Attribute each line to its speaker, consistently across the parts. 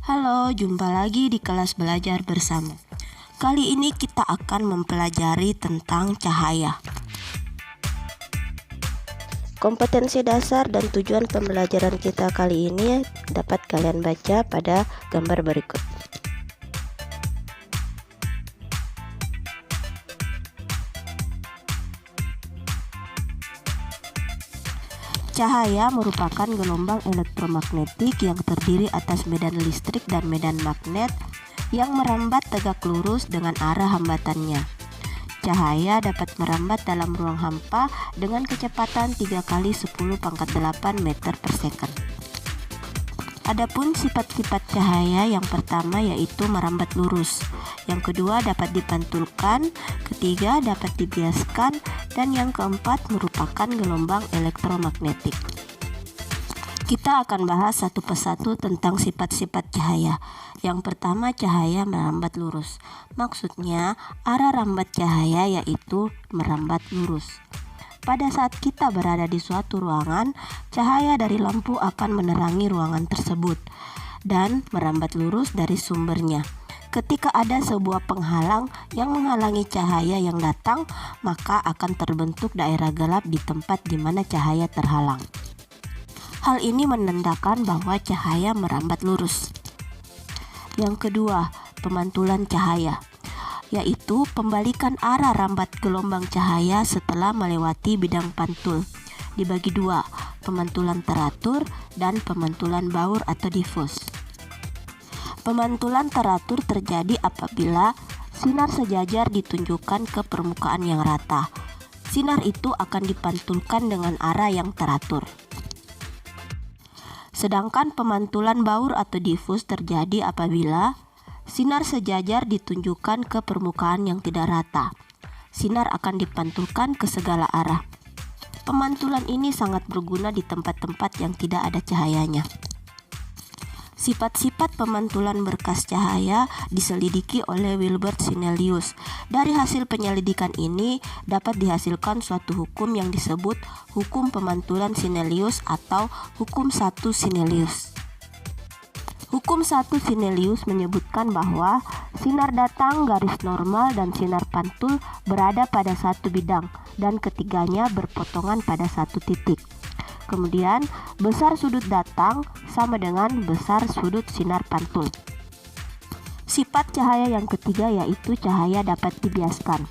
Speaker 1: Halo, jumpa lagi di kelas belajar bersama. Kali ini kita akan mempelajari tentang cahaya. Kompetensi dasar dan tujuan pembelajaran kita kali ini dapat kalian baca pada gambar berikut. Cahaya merupakan gelombang elektromagnetik yang terdiri atas medan listrik dan medan magnet yang merambat tegak lurus dengan arah hambatannya. Cahaya dapat merambat dalam ruang hampa dengan kecepatan 3 kali 10⁸ meter per second. Adapun sifat-sifat cahaya yang pertama yaitu merambat lurus, yang kedua dapat dipantulkan, ketiga dapat dibiaskan, dan yang keempat merupakan gelombang elektromagnetik. Kita akan bahas satu persatu tentang sifat-sifat cahaya. Yang pertama, cahaya merambat lurus. Maksudnya, arah rambat cahaya yaitu merambat lurus. Pada saat kita berada di suatu ruangan, cahaya dari lampu akan menerangi ruangan tersebut dan merambat lurus dari sumbernya. Ketika ada sebuah penghalang yang menghalangi cahaya yang datang, maka akan terbentuk daerah gelap di tempat di mana cahaya terhalang. Hal ini menandakan bahwa cahaya merambat lurus. Yang kedua, pemantulan cahaya, yaitu pembalikan arah rambat gelombang cahaya setelah melewati bidang pantul. Dibagi dua, pemantulan teratur dan pemantulan baur atau difus. Pemantulan teratur terjadi apabila sinar sejajar ditunjukkan ke permukaan yang rata. Sinar itu akan dipantulkan dengan arah yang teratur. Sedangkan pemantulan baur atau difus terjadi apabila sinar sejajar ditunjukkan ke permukaan yang tidak rata. Sinar akan dipantulkan ke segala arah. Pemantulan ini sangat berguna di tempat-tempat yang tidak ada cahayanya. Sifat-sifat pemantulan berkas cahaya diselidiki oleh Wilbert Sinelius. Dari hasil penyelidikan ini dapat dihasilkan suatu hukum yang disebut hukum pemantulan Sinelius atau hukum 1 Sinelius. Hukum 1 Sinelius menyebutkan bahwa sinar datang garis normal dan sinar pantul berada pada satu bidang dan ketiganya berpotongan pada satu titik. Kemudian, besar sudut datang sama dengan besar sudut sinar pantul. Sifat cahaya yang ketiga yaitu cahaya dapat dibiaskan.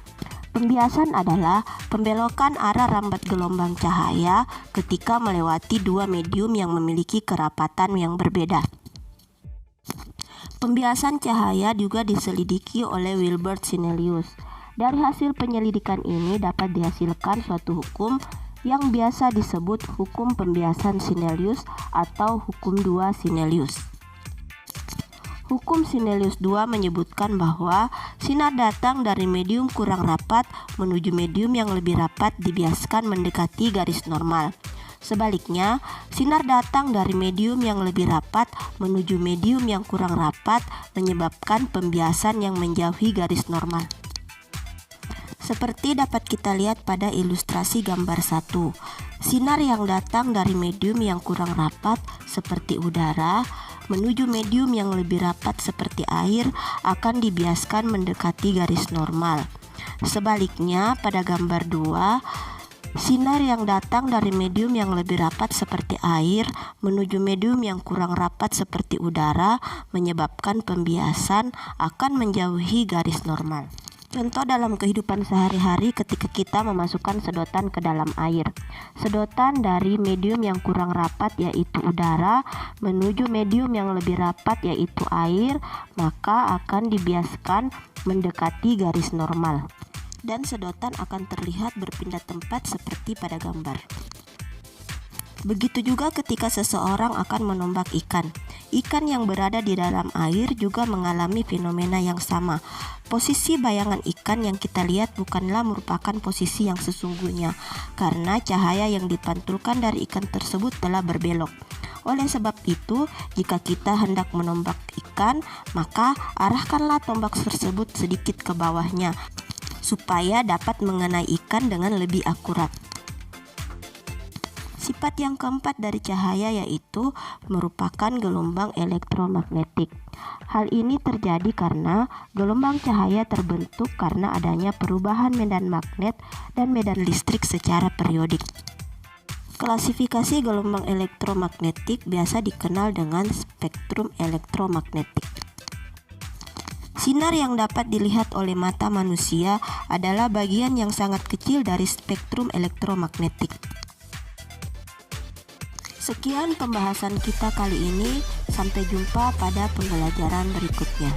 Speaker 1: Pembiasan adalah pembelokan arah rambat gelombang cahaya ketika melewati dua medium yang memiliki kerapatan yang berbeda. Pembiasan cahaya juga diselidiki oleh Wilbert Sinelius. Dari hasil penyelidikan ini dapat dihasilkan suatu hukum yang biasa disebut hukum pembiasan Sinelius atau hukum 2 Sinelius. Hukum Sinelius 2 menyebutkan bahwa sinar datang dari medium kurang rapat menuju medium yang lebih rapat dibiaskan mendekati garis normal. Sebaliknya, sinar datang dari medium yang lebih rapat menuju medium yang kurang rapat menyebabkan pembiasan yang menjauhi garis normal. Seperti dapat kita lihat pada ilustrasi gambar 1, sinar yang datang dari medium yang kurang rapat seperti udara menuju medium yang lebih rapat seperti air akan dibiaskan mendekati garis normal. Sebaliknya pada gambar 2, sinar yang datang dari medium yang lebih rapat seperti air menuju medium yang kurang rapat seperti udara menyebabkan pembiasan akan menjauhi garis normal. Contoh dalam kehidupan sehari-hari ketika kita memasukkan sedotan ke dalam air. Sedotan dari medium yang kurang rapat yaitu udara menuju medium yang lebih rapat yaitu air, maka akan dibiaskan mendekati garis normal. Dan sedotan akan terlihat berpindah tempat seperti pada gambar. Begitu juga ketika seseorang akan menombak ikan. Ikan yang berada di dalam air juga mengalami fenomena yang sama. Posisi bayangan ikan yang kita lihat bukanlah merupakan posisi yang sesungguhnya, karena cahaya yang dipantulkan dari ikan tersebut telah berbelok. Oleh sebab itu, jika kita hendak menombak ikan, maka arahkanlah tombak tersebut sedikit ke bawahnya, supaya dapat mengenai ikan dengan lebih akurat. Sifat yang keempat dari cahaya yaitu merupakan gelombang elektromagnetik. Hal ini terjadi karena gelombang cahaya terbentuk karena adanya perubahan medan magnet dan medan listrik secara periodik. Klasifikasi gelombang elektromagnetik biasa dikenal dengan spektrum elektromagnetik. Sinar yang dapat dilihat oleh mata manusia adalah bagian yang sangat kecil dari spektrum elektromagnetik. Sekian pembahasan kita kali ini, sampai jumpa pada pembelajaran berikutnya.